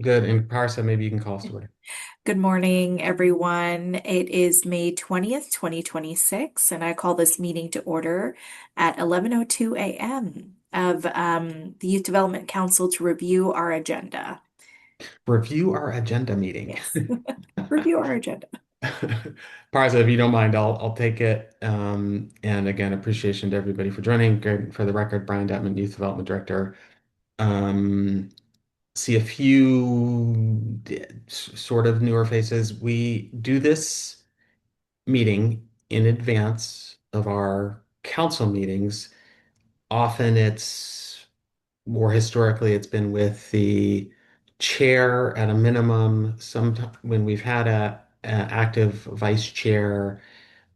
Good. And Parsa, maybe you can call us to order. Good morning, everyone. It is May 20th, 2026, and I call this meeting to order at 11:02 a.m. of the Youth Development Council to review our agenda. Review our agenda meeting. Yes, review our agenda. Parsa, if you don't mind, I'll take it. And again, appreciation to everybody for joining. Good for the record, Brian Detman, Youth Development Director. Um, See a few sort of newer faces. We do this meeting in advance of our council meetings. Often it's more historically, it's been with the chair at a minimum. Some when we've had a active vice chair,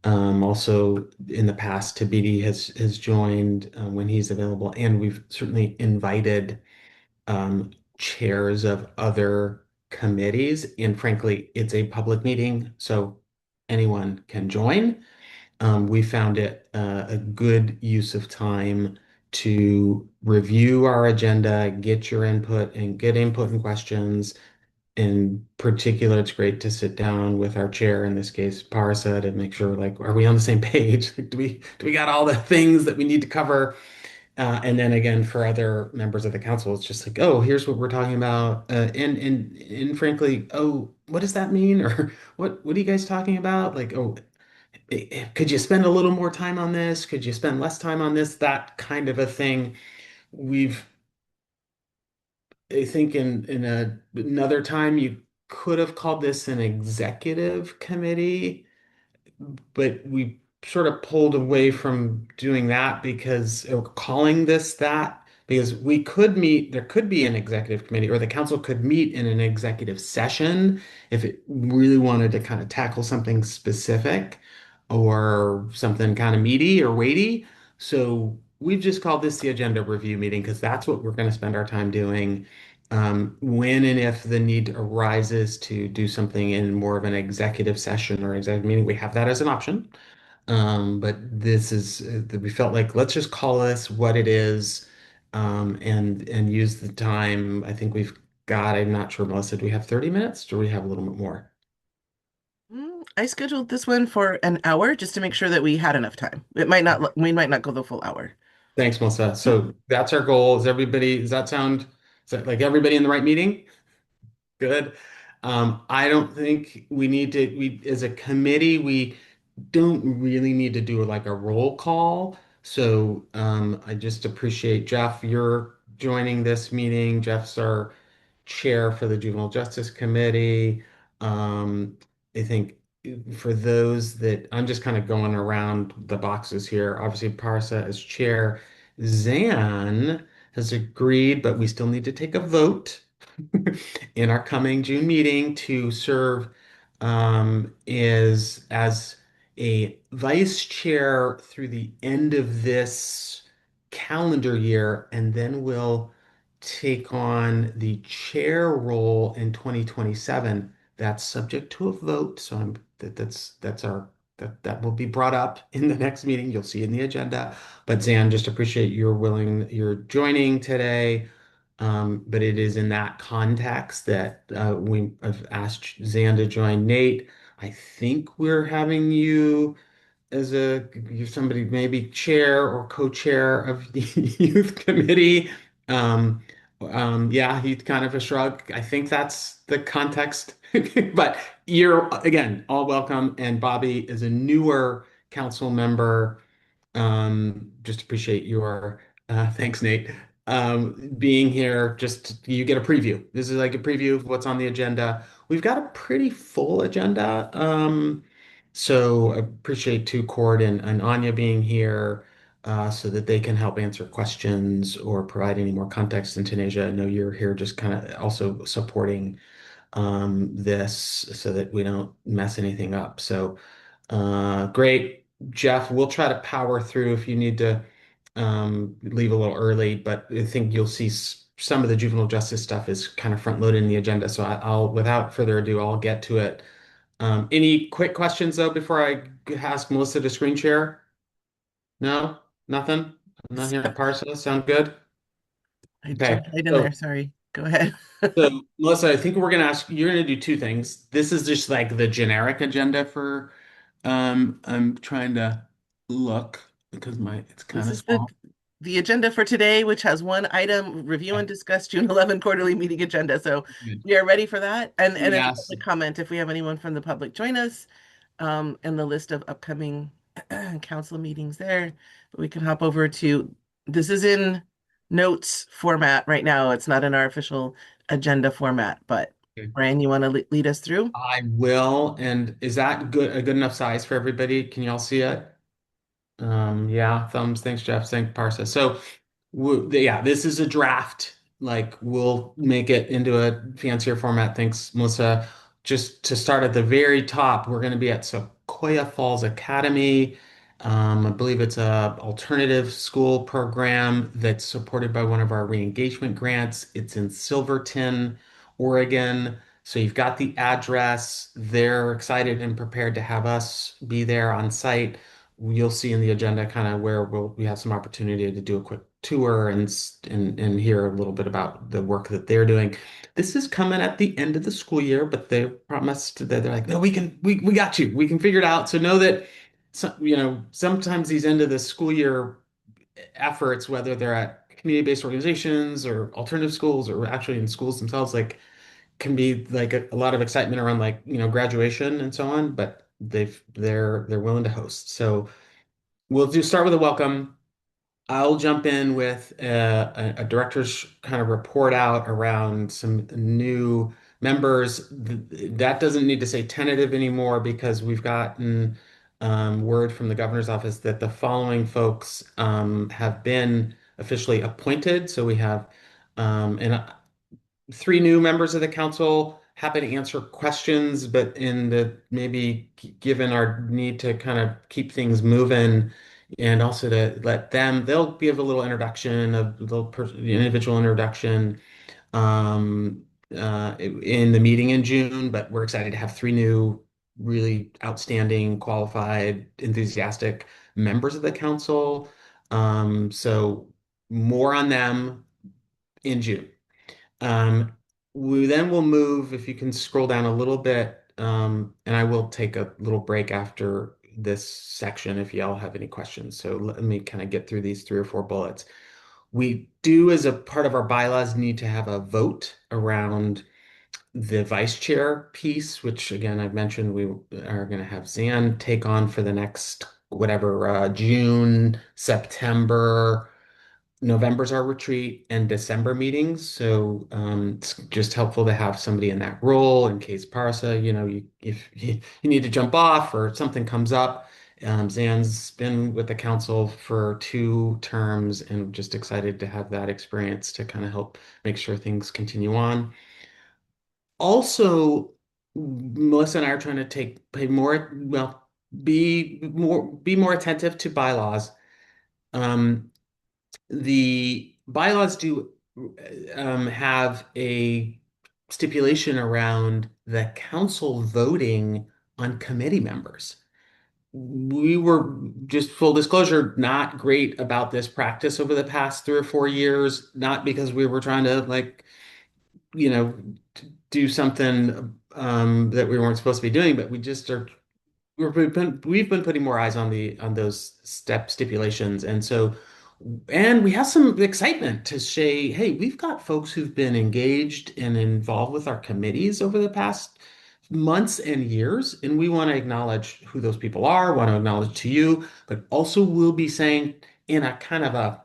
also in the past, Tabiti has joined when he's available, and we've certainly invited chairs of other committees. And frankly, it's a public meeting, so anyone can join. We found it a good use of time to review our agenda, get your input and get input and questions. In particular, it's great to sit down with our chair, in this case, Parsa, to make sure, like, are we on the same page? Like, do we got all the things that we need to cover? And then again, for other members of the council, it's just like, oh, here's what we're talking about, and frankly, oh, what does that mean? Or what are you guys talking about? Like, oh, could you spend a little more time on this? Could you spend less time on this? That kind of a thing. We've, I think, another time you could have called this an executive committee, but we sort of pulled away from doing that because or calling this that because we could meet, there could be an executive committee or the council could meet in an executive session if it really wanted to kind of tackle something specific or something kind of meaty or weighty. So we've just called this the agenda review meeting because that's what we're going to spend our time doing. When and if the need arises to do something in more of an executive session or executive meeting, we have that as an option. But this is we felt like let's just call this what it is, and use the time. I think we've got. I'm not sure, Melissa. Do we have 30 minutes? Or do we have a little bit more? I scheduled this one for an hour just to make sure that we had enough time. We might not go the full hour. Thanks, Melissa. So that's our goal. Is everybody? Does that sound? Is that like everybody in the right meeting? Good. I don't think we need to, we, as a committee, we don't really need to do like a roll call. So, I just appreciate Jeff, you're joining this meeting. Jeff's our chair for the Juvenile Justice Committee. Um, I think for those that, I'm just kind of going around the boxes here. Obviously, Parsa as chair. Zan has agreed, but we still need to take a vote in our coming June meeting to serve is as a vice chair through the end of this calendar year, and then we'll take on the chair role in 2027. That's subject to a vote, so that's our that will be brought up in the next meeting. You'll see in the agenda. But Zan, just appreciate you're joining today. But it is in that context that we have asked Zan to join Nate. I think we're having you as a you're somebody maybe chair or co-chair of the youth committee. Um, yeah, he kind of a shrug. I think that's the context. But you're again all welcome. And Bobby is a newer council member. Just appreciate your thanks, Nate. Being here, just you get a preview. This is like a preview of what's on the agenda. We've got a pretty full agenda. So I appreciate too Cord and Anya being here so that they can help answer questions or provide any more context. And Tanisha, I know you're here just kind of also supporting this so that we don't mess anything up. So great, Jeff. We'll try to power through if you need to leave a little early, but I think you'll see some of the juvenile justice stuff is kind of front loaded in the agenda. So I'll, without further ado, I'll get to it. Any quick questions though before I ask Melissa to screen share? No, nothing. I'm not hearing So Parsa. Sound good? I Okay. jumped right in there. So Sorry. Go ahead. So, Melissa, I think we're gonna ask, you're gonna do two things. This is just like the generic agenda for, I'm trying to look because it's kind This of is the small. the agenda for today, which has one item, review Okay, and discuss June 11 quarterly meeting agenda. So good. we are ready for that. And as a Yes. public comment, if we have anyone from the public join us, and the list of upcoming council meetings there, but we can hop over to, this is in notes format right now. It's not in our official agenda format, but Okay. Brian, you want to lead us through? I will. And is that good, a good enough size for everybody? Can y'all see it? Yeah, thumbs. Thanks, Jeff. Thanks, Parsa. So, yeah, this is a draft. Like, we'll make it into a fancier format. Thanks, Melissa. Just to start at the very top, we're going to be at Sequoia Falls Academy. I believe it's a alternative school program that's supported by one of our re-engagement grants. It's in Silverton, Oregon. So you've got the address. They're excited and prepared to have us be there on site. You'll see in the agenda kind of where we have some opportunity to do a quick tour and hear a little bit about the work that they're doing. This is coming at the end of the school year, but they promised that they're like, no, we got you. We can figure it out. So know that sometimes these end of the school year efforts, whether they're at community-based organizations or alternative schools or actually in schools themselves, like can be like a lot of excitement around like, graduation and so on, but they're willing to host. So we'll start with a welcome. I'll jump in with a director's kind of report out around some new members. That doesn't need to say tentative anymore because we've gotten word from the governor's office that the following folks have been officially appointed. So we have and three new members of the council. Happy to answer questions, but in the maybe given our need to kind of keep things moving and also to let them, they'll give a little introduction, the individual introduction in the meeting in June, but we're excited to have three new really outstanding, qualified, enthusiastic members of the council. So more on them in June. Um, we then will move, if you can scroll down a little bit, and I will take a little break after this section if y'all have any questions. So let me kind of get through these three or four bullets. We do, as a part of our bylaws, need to have a vote around the vice chair piece, which again, I've mentioned we are going to have Zan take on for the next whatever, June, September. November's our retreat and December meetings, so it's just helpful to have somebody in that role in case Parsa, if you need to jump off or something comes up. Zan's been with the council for 2 terms and just excited to have that experience to kind of help make sure things continue on. Also, Melissa and I are trying to pay more, well, be more attentive to bylaws. Um, the bylaws do have a stipulation around the council voting on committee members. We were, just full disclosure, not great about this practice over the past 3 or 4 years, not because we were trying to like, you know, do something that we weren't supposed to be doing, but we just are we've been putting more eyes on those stipulations, and we have some excitement to say, hey, we've got folks who've been engaged and involved with our committees over the past months and years, and we want to acknowledge who those people are, want to acknowledge to you, but also we'll be saying in a kind of a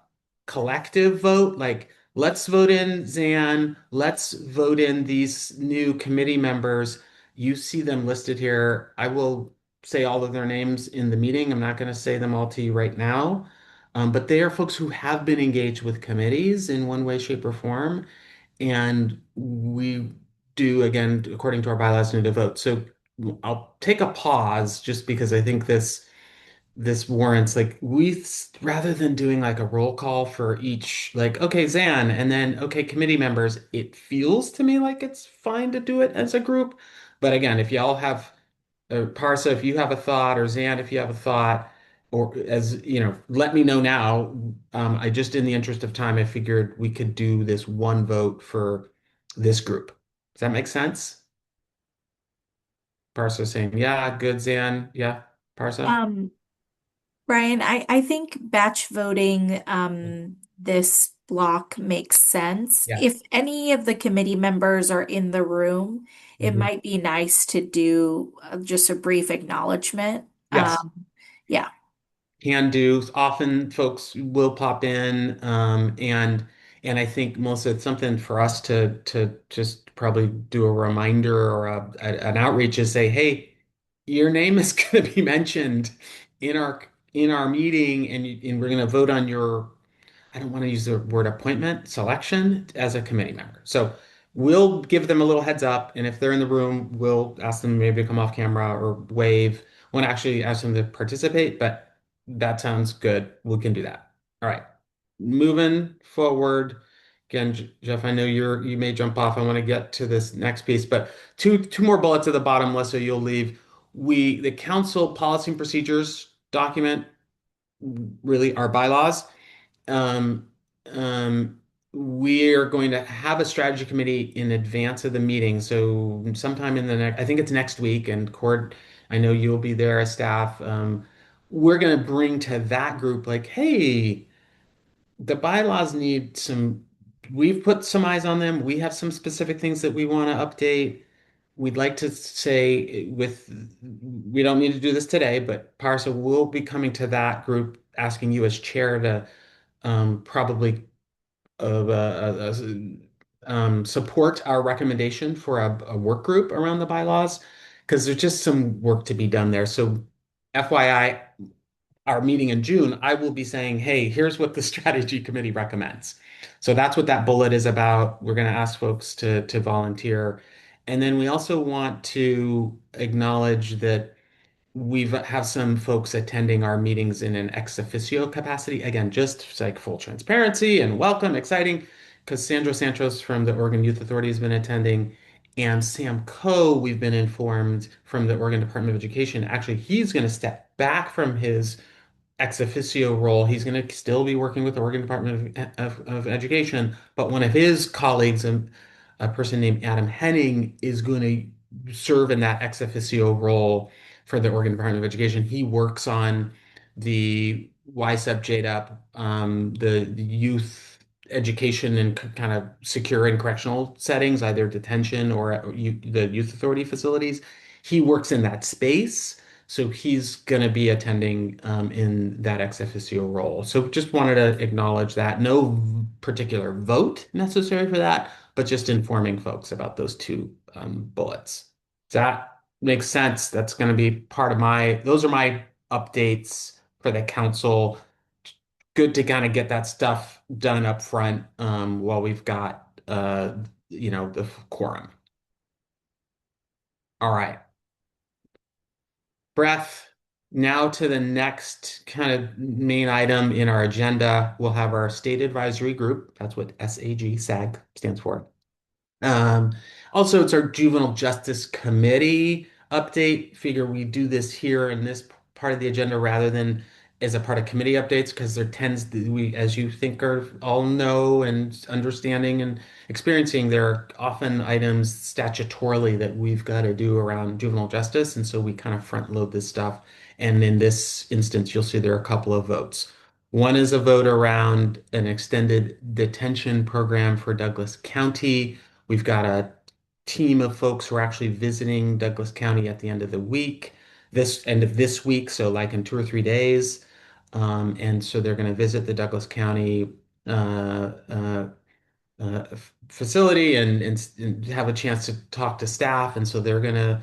collective vote, like let's vote in Zan, let's vote in these new committee members. You see them listed here. I will say all of their names in the meeting. I'm not going to say them all to you right now. But they are folks who have been engaged with committees in one way, shape, or form. And we do, again, according to our bylaws, need to vote. So I'll take a pause just because I think this warrants like rather than doing like a roll call for each, like, okay, Zan, and then okay, committee members, it feels to me like it's fine to do it as a group. But again, if y'all have Parsa, if you have a thought, or Zan, if you have a thought, or as you know, let me know now. I just, in the interest of time, I figured we could do this one vote for this group. Does that make sense? Parsa saying, yeah, good, Zan. Yeah, Parsa? Um, Brian, I think batch voting this block makes sense. Yeah. If any of the committee members are in the room, it Mhm. might be nice to do just a brief acknowledgement. Yes. Yeah. Can do. Often folks will pop in, and I think Melissa, it's something for us to just probably do a reminder or an outreach is say, hey, your name is going to be mentioned in our meeting, and we're going to vote on your, I don't want to use the word appointment, selection as a committee member. So we'll give them a little heads up, and if they're in the room, we'll ask them maybe to come off camera or wave. Won't actually ask them to participate, but that sounds good. We can do that. All right. Moving forward. Again, Jeff, I know you may jump off. I want to get to this next piece, but two more bullets at the bottom, Melissa, you'll leave. The council policy and procedures document, really our bylaws. Um, um, we are going to have a strategy committee in advance of the meeting. So sometime in the next, I think it's next week, and Cord, I know you'll be there as staff. We're going to bring to that group like, hey, the bylaws need some, we've put some eyes on them. We have some specific things that we want to update. We'd like to say we don't need to do this today, but Parsa will be coming to that group, asking you as chair to probably support our recommendation for a work group around the bylaws because there's just some work to be done there. So, FYI, our meeting in June, I will be saying, hey, here's what the strategy committee recommends. So that's what that bullet is about. We're going to ask folks to volunteer. And then we also want to acknowledge that we have some folks attending our meetings in an ex officio capacity. Again, just like full transparency and welcome, exciting, because Sandro Santos from the Oregon Youth Authority has been attending, and Sam Coe, we've been informed from the Oregon Department of Education. Actually, he's going to step back from his ex officio role. He's going to still be working with the Oregon Department of Education, but one of his colleagues, a person named Adam Henning, is going to serve in that ex officio role for the Oregon Department of Education. He works on the YSEP JDAP, the youth education and kind of secure and correctional settings, either detention or the youth authority facilities. He works in that space. So he's going to be attending in that ex officio role. So just wanted to acknowledge that. No particular vote necessary for that, but just informing folks about those two bullets. Does that make sense? That's going to be part of those are my updates for the council. Good to kind of get that stuff done up front while we've got, the quorum. All right. Breath. Now to the next kind of main item in our agenda. We'll have our state advisory group. That's what SAG stands for. Um, Also, it's our Juvenile Justice Committee update. Figure we do this here in this part of the agenda rather than as a part of committee updates because there tends to, as you think are all know and understanding and experiencing, there are often items statutorily that we've got to do around juvenile justice, and so we kind of front load this stuff. And in this instance, you'll see there are a couple of votes. One is a vote around an extended detention program for Douglas County. We've got a team of folks who are actually visiting Douglas County at the end of the week, this end of this week, so like in 2 or 3 days. And so they're going to visit the Douglas County facility and have a chance to talk to staff. And so they're going to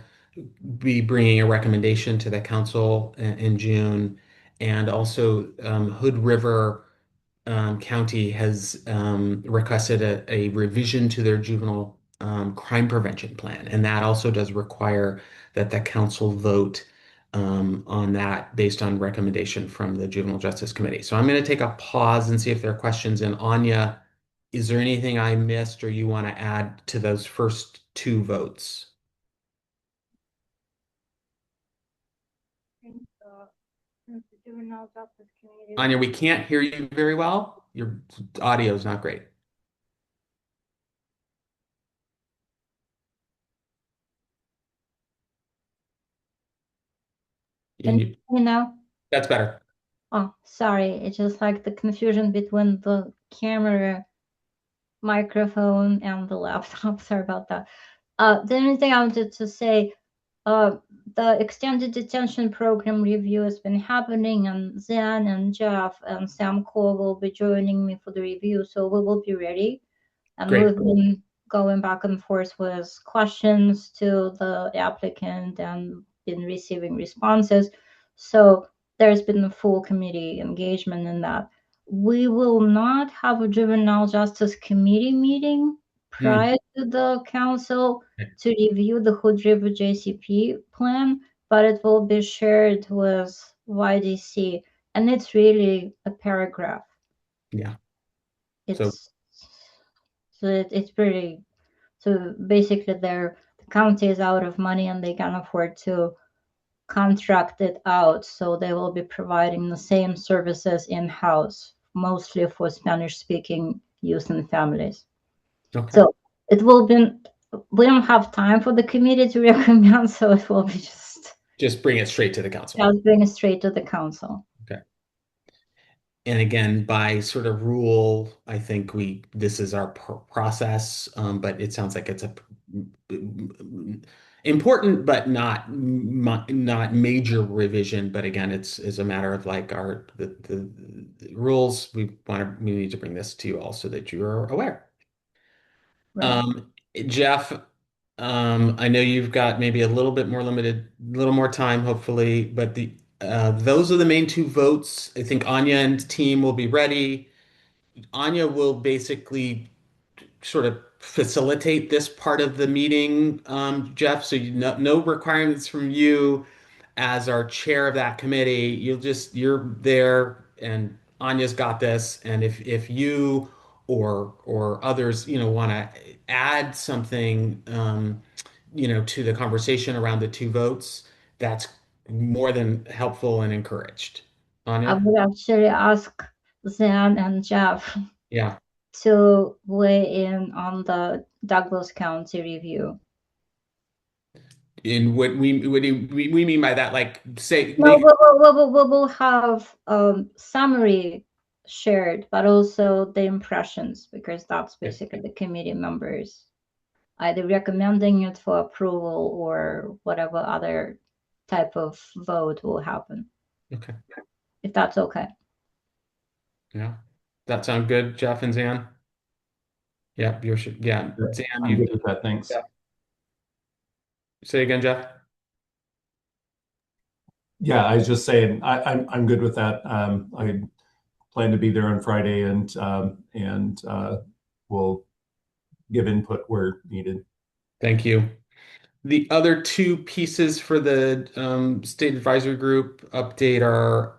be bringing a recommendation to the council in June. And also, Hood River County has requested a revision to their juvenile crime prevention plan, and that also does require that the council vote on that based on recommendation from the Juvenile Justice Committee. So I'm going to take a pause and see if there are questions. And Anya, is there anything I missed or you want to add to those first two votes? Think the juvenile justice committee. Anya, we can't hear you very well. Your audio is not great. And Can you know? that's better. Oh, sorry. It's just like the confusion between the camera, microphone, and the laptop. Sorry about that. The only thing I wanted to say, uh, the extended detention program review has been happening, and Zen and Jeff and Sam Cole will be joining me for the review, so we will be ready. And Great. we've been going back and forth with questions to the applicant and been receiving responses. So there's been a full committee engagement in that. We will not have a juvenile justice committee meeting Mm. prior to the council to review the Hood River JCP plan, but it will be shared with YDC. And it's really a paragraph. Yeah. So It's it's pretty. So basically, the county is out of money and they can afford to contract it out. So they will be providing the same services in house, mostly for Spanish speaking youth and families. okay. So it will be. We don't have time for the committee to recommend, so it will be Just bring it straight to the council. just bring it straight to the council. Okay. And again, by sort of rule, I think this is our process, but it sounds like it's a important but not major revision. But again, it's a matter of like the rules. We need to bring this to you all so that you're aware. Right. Um, Jeff, I know you've got maybe a little bit more limited, a little more time, hopefully, but those are the main two votes. I think Anya and team will be ready. Anya will basically sort of facilitate this part of the meeting, Jeff. So no requirements from you as our chair of that committee. You're there, and Anya's got this. And if you or others, want to add something, to the conversation around the two votes, that's more than helpful and encouraged. I Anya? would actually ask Zan and Jeff Yeah. to weigh in on the Douglas County review. In what we mean by that, like say No, make we'll have summary shared, but also the impressions, because that's basically the committee members either recommending it for approval or whatever other type of vote will happen, okay. if that's okay. Yeah. That sound good, Jeff and Zan? Yeah, yeah. Zan, I'm good with that, thanks. yeah. Say again, Jeff? Yeah, I was just saying, I'm good with that. I plan to be there on Friday and we'll give input where needed. Thank you. The other two pieces for the state advisory group update are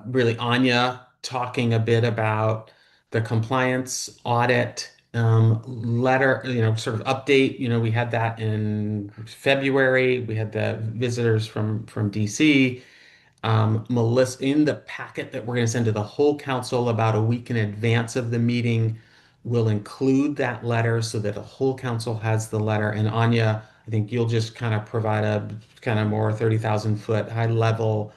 really Anya talking a bit about the compliance audit letter, sort of update. We had that in February. We had the visitors from DC. Melissa, in the packet that we're going to send to the whole council about a week in advance of the meeting, will include that letter so that the whole council has the letter. And Anya, I think you'll just kind of provide a kind of more 30,000 foot high level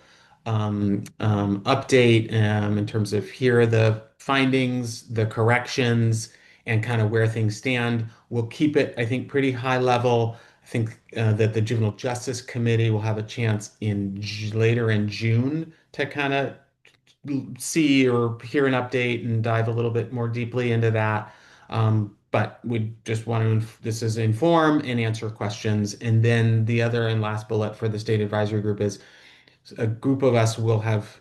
update in terms of here are the findings, the corrections, and kind of where things stand. We'll keep it, I think, pretty high level. I think that the Juvenile Justice Committee will have a chance later in June to kind of see or hear an update and dive a little bit more deeply into that. But we just want to, this is inform and answer questions. And then the other and last bullet for the state advisory group is a group of us will have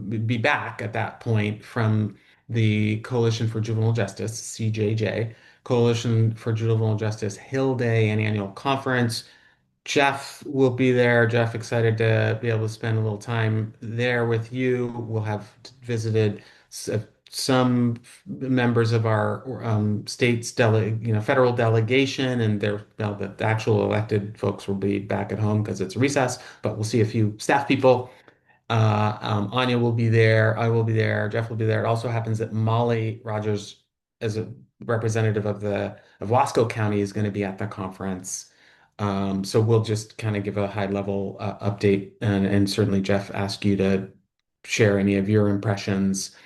be back at that point from the Coalition for Juvenile Justice, CJJ, Coalition for Juvenile Justice Hill Day and annual conference. Jeff will be there. Jeff, excited to be able to spend a little time there with you. We'll have visited some members of our federal delegation, and the actual elected folks will be back at home because it's recess. But we'll see a few staff people. Anya will be there. I will be there. Jeff will be there. It also happens that Molly Rogers, as a representative of Wasco County, is going to be at the conference. So we'll just kind of give a high level update, and certainly Jeff ask you to share any of your impressions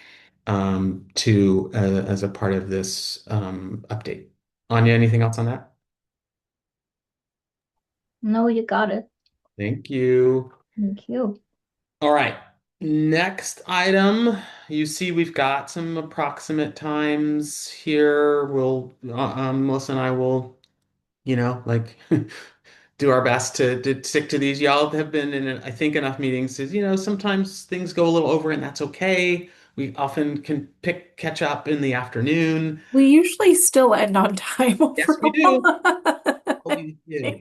to as a part of this update. Anya, anything else on that? No, you got it. Thank you. Thank you. All right. Next item, you see we've got some approximate times here. Melissa and I will, like do our best to stick to these. Y'all have been in, I think, enough meetings to, sometimes things go a little over and that's okay. We often can catch up in the afternoon. We usually still end on time Yes, we do. overall. Oh, we do.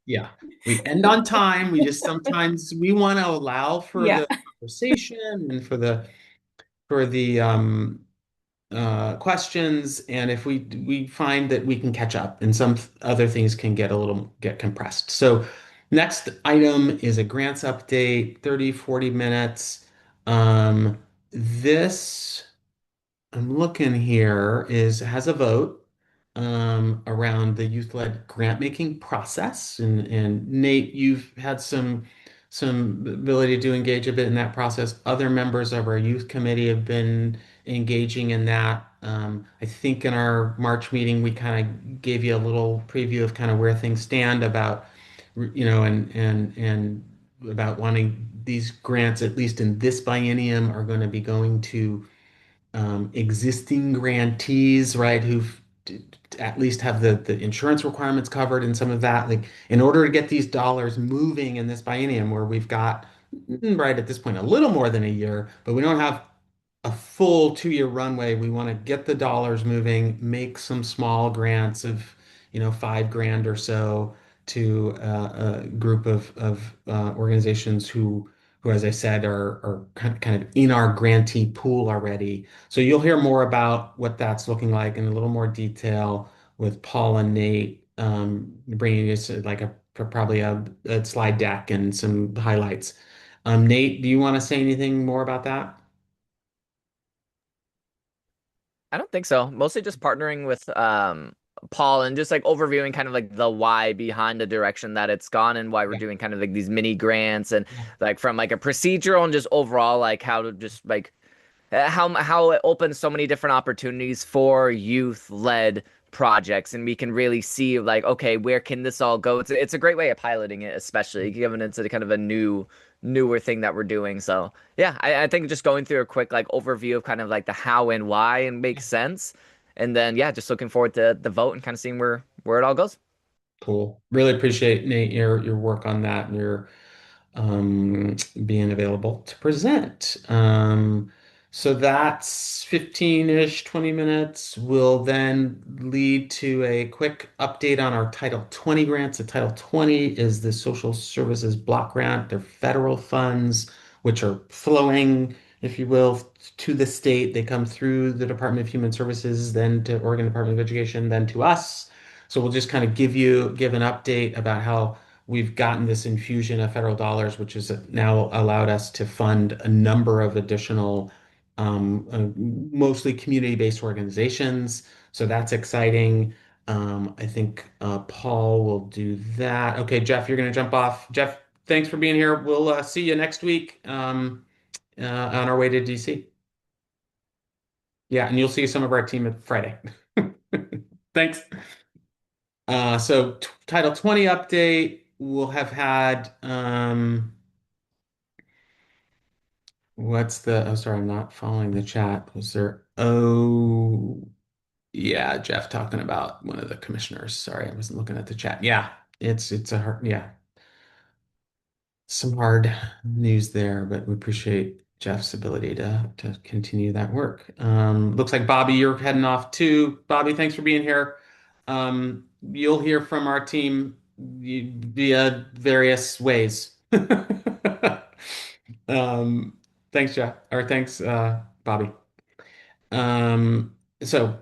Yeah, we end on time. We just sometimes we want to allow for Yeah. the conversation and for the questions. And if we find that we can catch up and some other things can get compressed. So next item is a grants update, 30-40 minutes. This I'm looking here is has a vote around the youth-led grant making process, and Nate, you've had some ability to engage a bit in that process. Other members of our youth committee have been engaging in that. I think in our March meeting we kind of gave you a little preview of kind of where things stand about, and about wanting these grants, at least in this biennium, are going to be going to existing grantees, right, who've at least have the insurance requirements covered and some of that. Like in order to get these dollars moving in this biennium where we've got right at this point a little more than a year, but we don't have a full 2-year runway. We want to get the dollars moving, make some small grants of, 5 grand or so to a group of organizations who, as I said, are kind of in our grantee pool already. So you'll hear more about what that's looking like in a little more detail with Paul and Nate, bringing us like probably a slide deck and some highlights. Nate, do you want to say anything more about that? I don't think so. Mostly just partnering with Paul and just like overviewing kind of like the why behind the direction that it's gone and why we're Yeah. doing kind of like these mini grants and Yeah. like from like a procedural and just overall like how to just like how it opens so many different opportunities for youth-led projects, and we can really see like, okay, where can this all go? It's a great way of piloting it, especially given it's a kind of a newer thing that we're doing. So yeah, I think just going through a quick like overview of kind of like the how and why and makes sense, and then yeah, just looking forward to the vote and kind of seeing where it all goes. Cool. Really appreciate Nate your work on that and your being available to present. So that's 15-ish, 20 minutes. Will then lead to a quick update on our Title 20 grants. The Title 20 is the Social Services Block Grant. They're federal funds, which are flowing, if you will, to the state. They come through the Department of Human Services, then to Oregon Department of Education, then to us. So we'll just kind of give an update about how we've gotten this infusion of federal dollars, which has now allowed us to fund a number of additional, mostly community-based organizations. So that's exciting. I think Paul will do that. Okay, Jeff, you're going to jump off. Jeff, thanks for being here. We'll see you next week on our way to DC. Yeah, and you'll see some of our team at Friday. Thanks. So Title 20 update, we'll have had oh, sorry, I'm not following the chat. Was there oh yeah, Jeff talking about one of the commissioners. Sorry, I wasn't looking at the chat. Yeah, it's a hard, yeah, some hard news there, but we appreciate Jeff's ability to continue that work. Looks like Bobby, you're heading off too. Bobby, thanks for being here. You'll hear from our team via various ways. Um, thanks, Jeff, or thanks, Bobby. So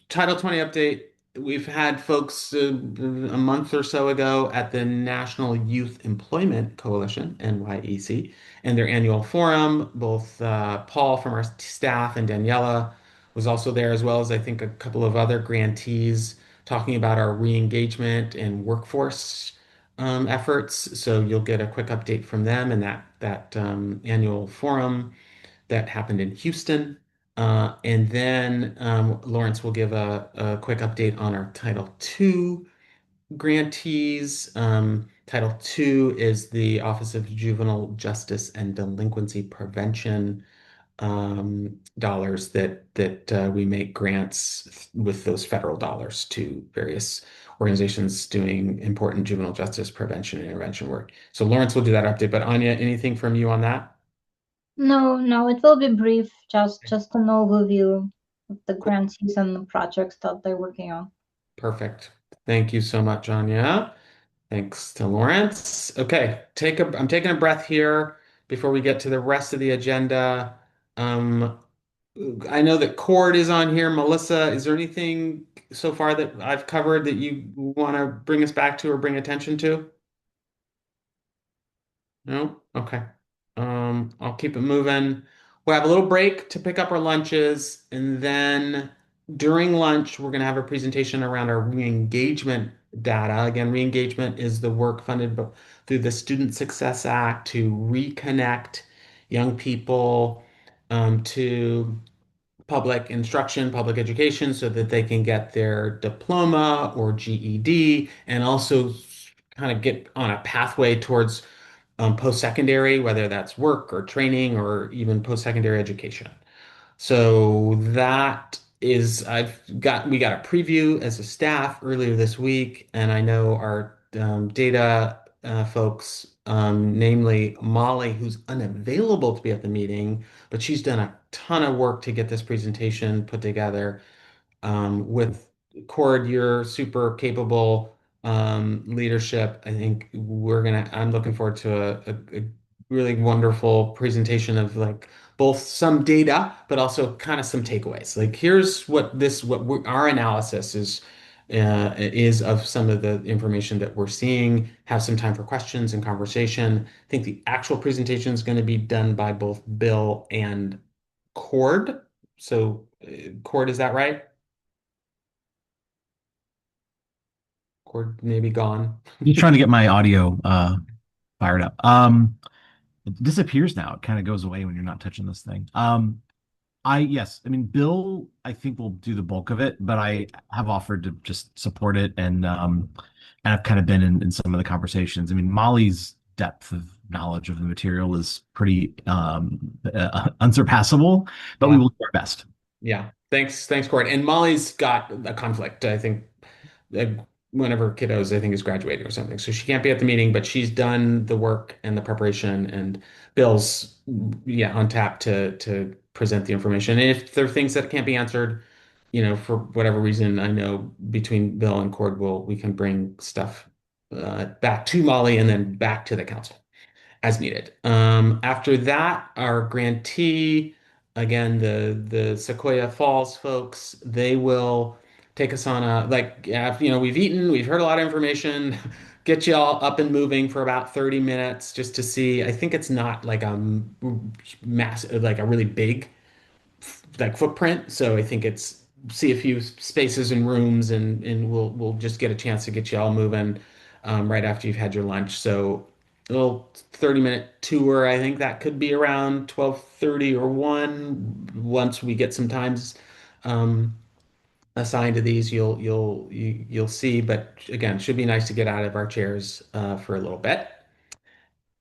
Title 20 update. We've had folks a month or so ago at the National Youth Employment Coalition, NYEC, and their annual forum. Both Paul from our staff and Daniela was also there, as well as I think a couple of other grantees talking about our re-engagement and workforce efforts. So you'll get a quick update from them and that annual forum that happened in Houston. And then Lawrence will give a quick update on our Title II grantees. Title II is the Office of Juvenile Justice and Delinquency Prevention dollars that we make grants with those federal dollars to various organizations doing important juvenile justice prevention and intervention work. So Lawrence will do that update. But Anya, anything from you on that? No, no, it will be brief, just an overview of the grantees and the projects that they're working on. Perfect. Thank you so much, Anya. Thanks to Lawrence. Okay, I'm taking a breath here before we get to the rest of the agenda. Um, I know that Cord is on here. Melissa, is there anything so far that I've covered that you want to bring us back to or bring attention to? No? Okay. I'll keep it moving. We'll have a little break to pick up our lunches, and then during lunch, we're going to have a presentation around our re-engagement data. Again, re-engagement is the work funded through the Student Success Act to reconnect young people to public instruction, public education, so that they can get their diploma or GED and also kind of get on a pathway towards post-secondary, whether that's work or training or even post-secondary education. So that is, we got a preview as a staff earlier this week, and I know our data folks, namely Molly, who's unavailable to be at the meeting, but she's done a ton of work to get this presentation put together. With Cord, your super capable leadership. I think I'm looking forward to a really wonderful presentation of like both some data, but also kind of some takeaways. Like here's our analysis is of some of the information that we're seeing. Have some time for questions and conversation. I think the actual presentation is going to be done by both Bill and Cord. So, Cord, is that right? Or maybe gone. Just trying to get my audio fired up. It disappears now. It kind of goes away when you're not touching this thing. Yes, I mean Bill, I think will do the bulk of it, but I have offered to just support it and I've kind of been in some of the conversations. I mean, Molly's depth of knowledge of the material is pretty unsurpassable, but we Yeah. will do our best. Yeah. Thanks, Court. And Molly's got a conflict, I think, uh, one of her kiddos, I think, is graduating or something. So she can't be at the meeting, but she's done the work and the preparation, and Bill's, yeah, on tap to present the information. And if there are things that can't be answered, for whatever reason, I know between Bill and Cord, we can bring stuff back to Molly and then back to the council as needed. After that, our grantee, again, the Sequoia Falls folks, they will take us on we've eaten, we've heard a lot of information, get you all up and moving for about 30 minutes just to see. I think it's not like a like a really big like footprint. So I think it's see a few spaces and rooms, and we'll just get a chance to get you all moving right after you've had your lunch. So a little 30-minute tour. I think that could be around 12:30 or 1. Once we get some times um, assigned to these, you'll see. But again, should be nice to get out of our chairs for a little bit.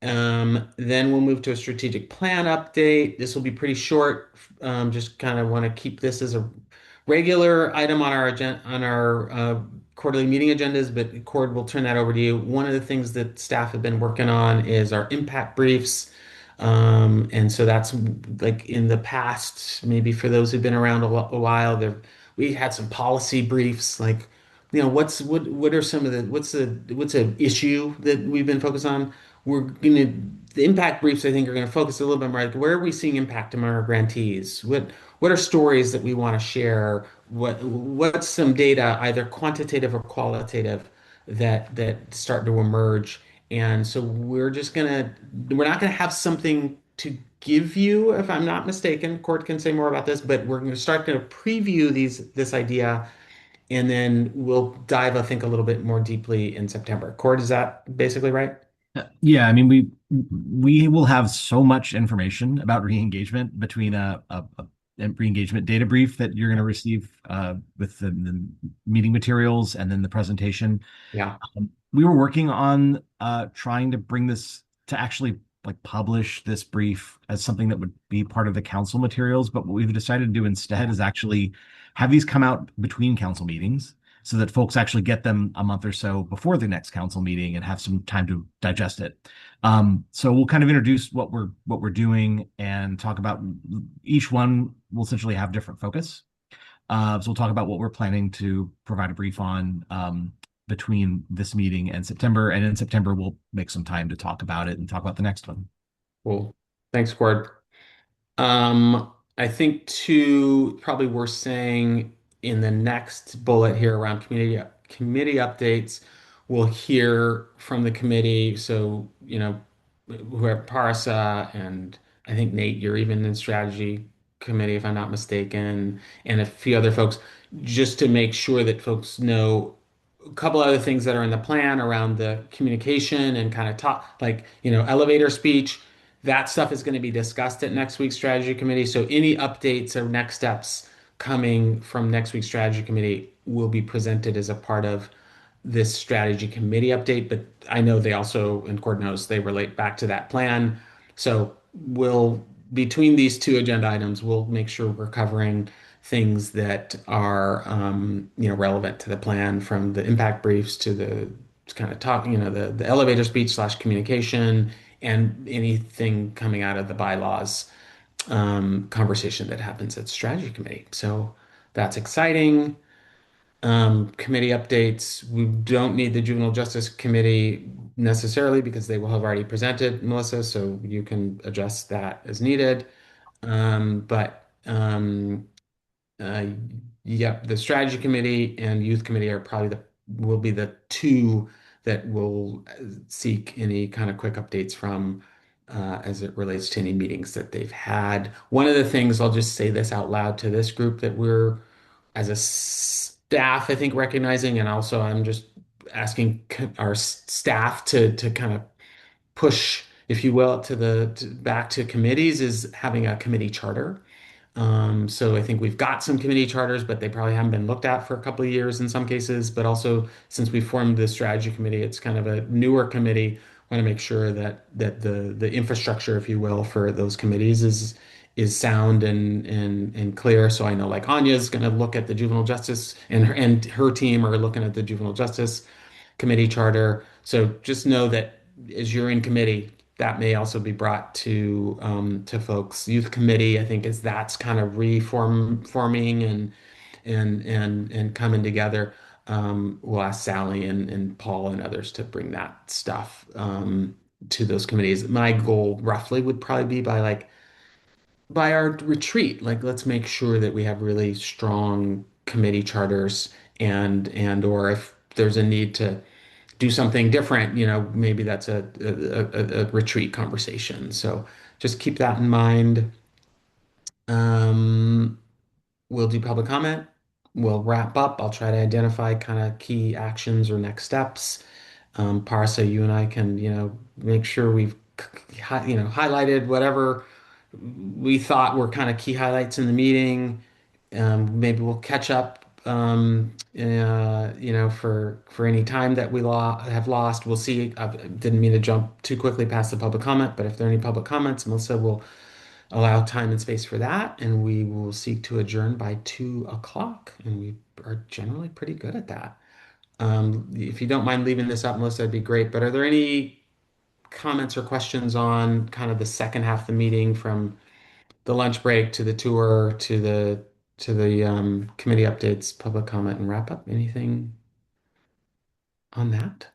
Then we'll move to a strategic plan update. This will be pretty short. Just kind of want to keep this as a regular item on our agenda, on our quarterly meeting agendas, but Cord will turn that over to you. One of the things that staff have been working on is our impact briefs. And so that's like in the past, maybe for those who've been around a while, we had some policy briefs, like, what are some of what's an issue that we've been focused on? The impact briefs, I think, are gonna focus a little bit more like where are we seeing impact among our grantees? What are stories that we want to share? What's some data, either quantitative or qualitative, that start to emerge? And so we're not gonna have something to give you, if I'm not mistaken. Court can say more about this, but we're gonna start to preview this idea And then we'll dive, I think, a little bit more deeply in September. Cord, is that basically right? Yeah, I mean, we will have so much information about re-engagement between a re-engagement data brief that you're going to receive with the meeting materials and then the presentation. Yeah. We were working on trying to bring this to actually like publish this brief as something that would be part of the council materials, but what we've decided to do instead is actually have these come out between council meetings so that folks actually get them a month or so before the next council meeting and have some time to digest it. So we'll kind of introduce what we're doing and talk about each one will essentially have different focus. So we'll talk about what we're planning to provide a brief on between this meeting and September. And in September, we'll make some time to talk about it and talk about the next one. Cool. Thanks, Cord. I think too, probably worth saying in the next bullet here around committee updates, we'll hear from the committee. So, whoever Parsa and I think Nate, you're even in strategy committee, if I'm not mistaken, and a few other folks, just to make sure that folks know a couple other things that are in the plan around the communication and kind of talk like elevator speech. That stuff is going to be discussed at next week's strategy committee, so any updates or next steps coming from next week's strategy committee will be presented as a part of this strategy committee update. But I know they also, and Cord knows, they relate back to that plan. So we'll, between these two agenda items, we'll make sure we're covering things that are relevant to the plan, from the impact briefs to the kind of talk, the elevator speech slash communication, and anything coming out of the bylaws conversation that happens at strategy committee. So that's exciting. Committee updates. We don't need the Juvenile Justice Committee necessarily because they will have already presented, Melissa, so you can adjust that as needed. But uh, yep, the strategy committee and youth committee are probably will be the two that will seek any kind of quick updates from as it relates to any meetings that they've had. One of the things, I'll just say this out loud to this group, that we're as a staff, I think, recognizing, and also I'm just asking our staff to kind of push, if you will, back to committees, is having a committee charter. So I think we've got some committee charters, but they probably haven't been looked at for a couple of years in some cases. But also, since we formed the strategy committee, it's kind of a newer committee. Want to make sure that the infrastructure, if you will, for those committees is sound and clear. So I know, like, Anya's going to look at the juvenile justice, and her team are looking at the juvenile justice committee charter. So just know that as you're in committee, that may also be brought to folks. Youth committee, I think, is that's kind of reforming and coming together. We'll ask Sally and Paul and others to bring that stuff to those committees. My goal roughly would probably be by our retreat. Like, let's make sure that we have really strong committee charters, or if there's a need to do something different, maybe that's a retreat conversation. So just keep that in mind. Um, we'll do public comment. We'll wrap up. I'll try to identify kind of key actions or next steps. Parsa, you and I can, make sure we've, highlighted whatever we thought were kind of key highlights in the meeting. Maybe we'll catch up, for any time that we have lost. We'll see. I didn't mean to jump too quickly past the public comment, but if there are any public comments, Melissa will allow time and space for that, and we will seek to adjourn by 2 o'clock. And we are generally pretty good at that. If you don't mind leaving this up, Melissa, it'd be great. But are there any comments or questions on kind of the second half of the meeting, from the lunch break to the tour to the committee updates, public comment, and wrap up? Anything on that?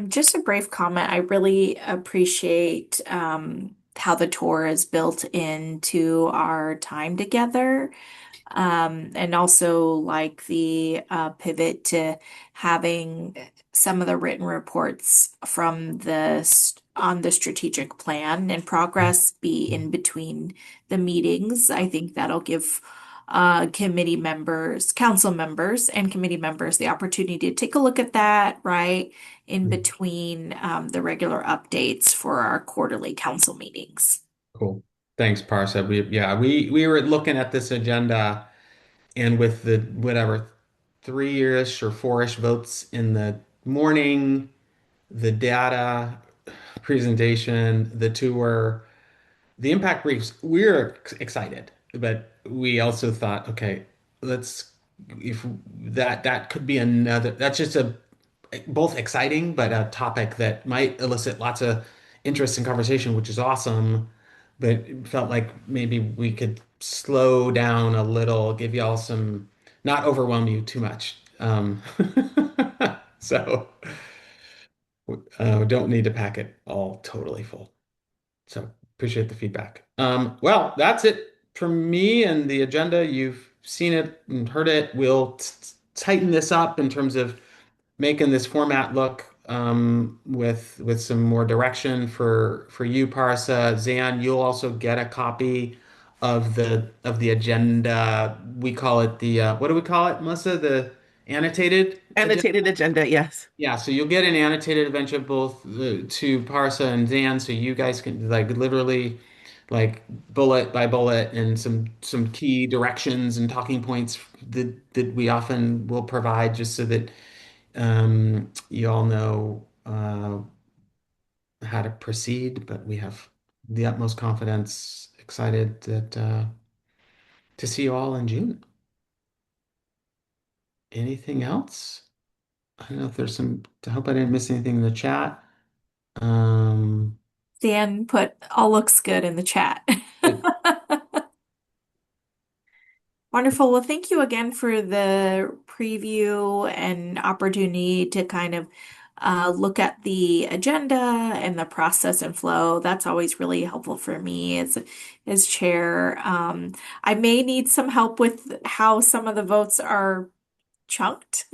Just a brief comment. I really appreciate how the tour is built into our time together. And also like the pivot to having some of the written reports from on the strategic plan and progress be in between the meetings. I think that'll give committee members, council members, and committee members the opportunity to take a look at that, right, in between the regular updates for our quarterly council meetings. Cool. Thanks, Parsa. We were looking at this agenda, and with the whatever 3-ish or 4-ish votes in the morning, the data presentation, the tour, the impact briefs, we're excited, but we also thought, okay, let's if that could be another, that's just a both exciting but a topic that might elicit lots of interest and conversation, which is awesome. But it felt like maybe we could slow down a little, give y'all some, not overwhelm you too much. So we don't need to pack it all totally full. So appreciate the feedback. Well, that's it from me and the agenda. You've seen it and heard it. We'll tighten this up in terms of making this format look with some more direction for you, Parsa. Zan, you'll also get a copy of the agenda. We call it the what do we call it, Melissa? The annotated agenda? Annotated agenda, yes. Yeah, so you'll get an annotated adventure both to Parsa and Zan, so you guys can like literally like bullet by bullet and some key directions and talking points that we often will provide just so that you all know how to proceed. But we have the utmost confidence, excited that to see you all in June. Anything else? I don't know if there's some. I hope I didn't miss anything in the chat. Um, Dan put all looks good in the chat. Good. Wonderful. Well, thank you again for the preview and opportunity to kind of look at the agenda and the process and flow. That's always really helpful for me as chair. I may need some help with how some of the votes are chunked.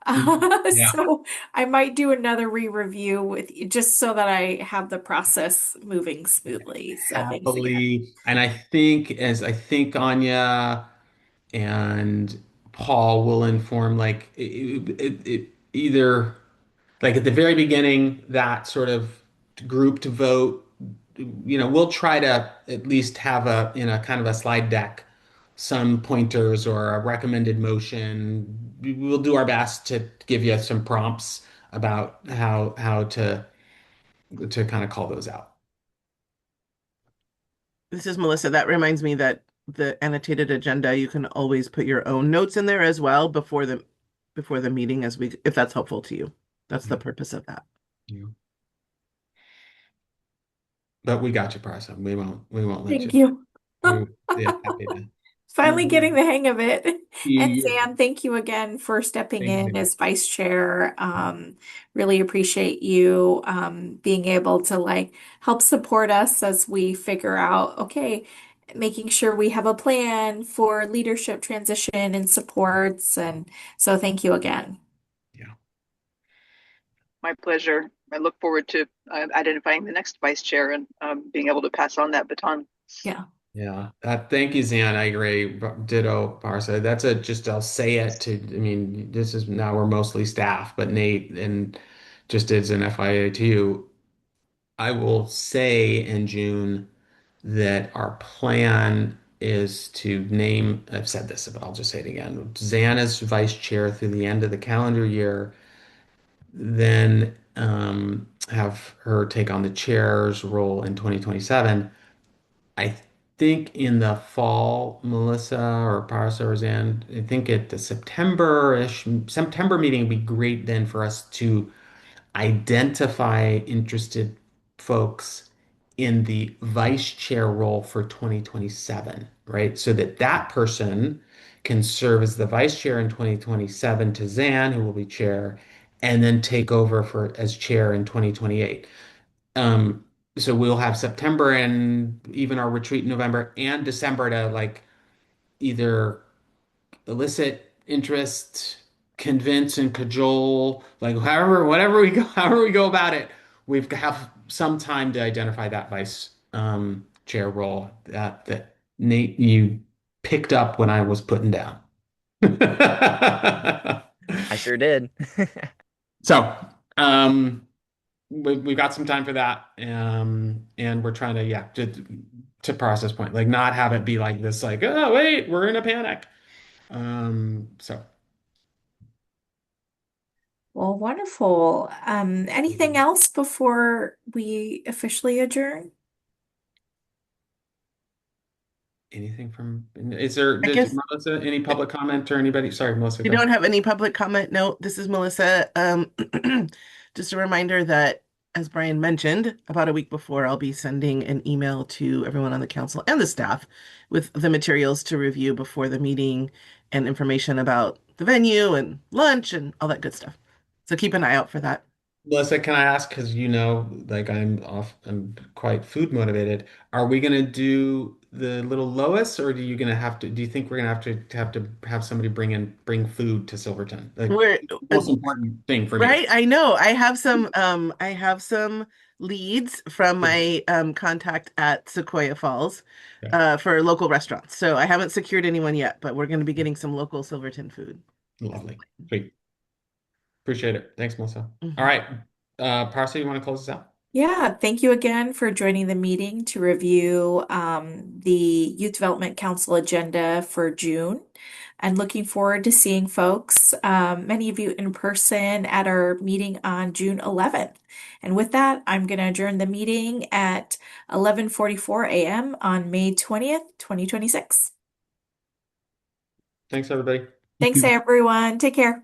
Yeah. So I might do another re-review with just so that I have the process moving smoothly. So thanks again. Happily. And I think Anya and Paul will inform like either like at the very beginning, that sort of grouped vote, we'll try to at least have a in a kind of a slide deck, some pointers or a recommended motion. We'll do our best to give you some prompts about how to kind of call those out. This is Melissa. That reminds me that the annotated agenda, you can always put your own notes in there as well before the meeting as we if that's helpful to you. That's the purpose of that. Yeah. But we got you, Parsa. We won't let Thank you. you. Yeah, happy to. Finally getting the hang of it. And Yeah. Zan, thank you again for stepping Thank in you. as vice chair. Really appreciate you being able to like help support us as we figure out, okay, making sure we have a plan for leadership transition and supports. And so thank you again. Yeah. My pleasure. I look forward to identifying the next vice chair and being able to pass on that baton. Yeah. Yeah. Thank you, Zan. I agree. Ditto, Parsa. I'll say it I mean, this is now we're mostly staff, but Nate, and just as an FYI to you, I will say in June that our plan is to name, I've said this, but I'll just say it again. Zan is vice chair through the end of the calendar year, then have her take on the chair's role in 2027. I think in the fall, Melissa or Parsa or Zan, I think at the September meeting would be great then for us to identify interested folks in the vice chair role for 2027, right? So that that person can serve as the vice chair in 2027 to Zan, who will be chair, and then take over for as chair in 2028. Um, so we'll have September and even our retreat in November and December to like either elicit interest, convince and cajole, like whatever we go, however we go about it, we've have some time to identify that vice chair role that Nate, you picked up when I was putting down. I sure did. So, we've got some time for that. And we're trying to, yeah, to process point, like not have it be like this, like, oh, wait, we're in a panic. So Well, wonderful. Anything else before we officially adjourn? anything from, is there, I did guess Melissa, any public comment or anybody? Sorry, Melissa, we go don't ahead. have any public comment. No, this is Melissa. Just a reminder that, as Brian mentioned, about a week before, I'll be sending an email to everyone on the council and the staff with the materials to review before the meeting and information about the venue and lunch and all that good stuff. So keep an eye out for that. Melissa, can I ask, because like I'm quite food motivated. Are we gonna do the little Lois, or do you think we're gonna have somebody bring food to Silverton? Like We're the most important thing for me. right. I know. I have some leads from my contact at Sequoia Falls Okay, for local restaurants. So I haven't secured anyone yet, but we're going to be getting some local Silverton food. lovely. Sweet. Appreciate it. Thanks, Melissa. All Mhm. right. Parsley, you want to close this out? Yeah, thank you again for joining the meeting to review the Youth Development Council agenda for June. And looking forward to seeing folks, many of you in person at our meeting on June 11th. And with that, I'm going to adjourn the meeting at 11:44 a.m. on May 20th, 2026. Thanks, everybody. Thanks, everyone. Take care.